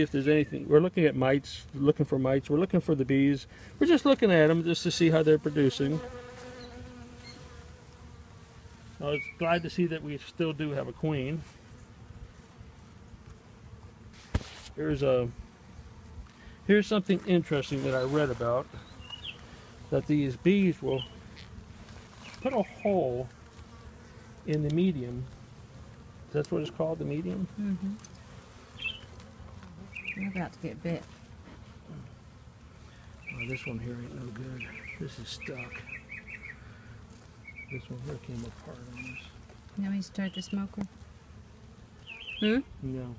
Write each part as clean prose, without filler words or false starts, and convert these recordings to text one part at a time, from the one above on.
if there's anything. We're looking at mites, looking for mites. We're looking for the bees. We're just looking at them just to see how they're producing. I was glad to see that we still do have a queen. Here's something interesting that I read about, that these bees will put a hole in the medium. That's what it's called, the medium? Mm-hmm. You're about to get bit. Oh, this one here ain't no good. This is stuck. This one here came apart on us. Now we start the smoker. Hmm? No.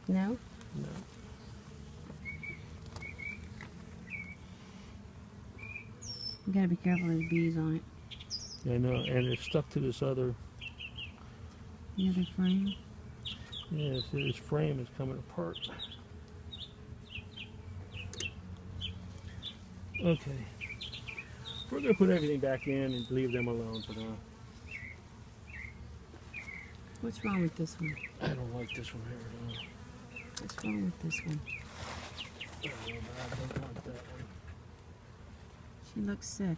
No? No. You gotta be careful, there's bees on it. I know, and it's stuck to this other. The other frame. Yeah, see, this frame is coming apart. Okay. We're going to put everything back in and leave them alone for now. What's wrong with this one? I don't like this one here at all. What's wrong with this one? I don't know, but I don't want that one. She looks sick.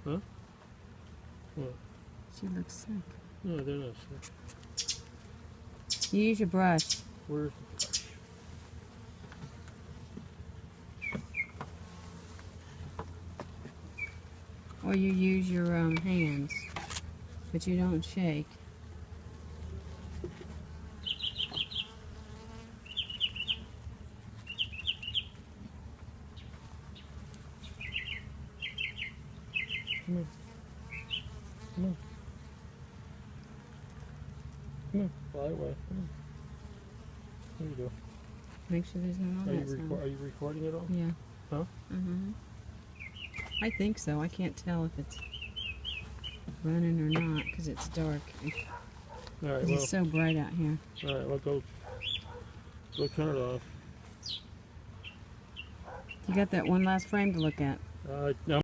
Huh? What? She looks sick. No, they're not sick. You use your brush. Where's the brush? Or you use your hands. But you don't shake. Come on. Come on. Come on. Fly away. Come on. There you go. Make sure there's no Are nuts on. you recording it all? Yeah. Huh? Mm-hmm. I think so. I can't tell if it's running or not because it's dark. All right, It's so bright out here. All right, well, go turn it off. You got that one last frame to look at. No.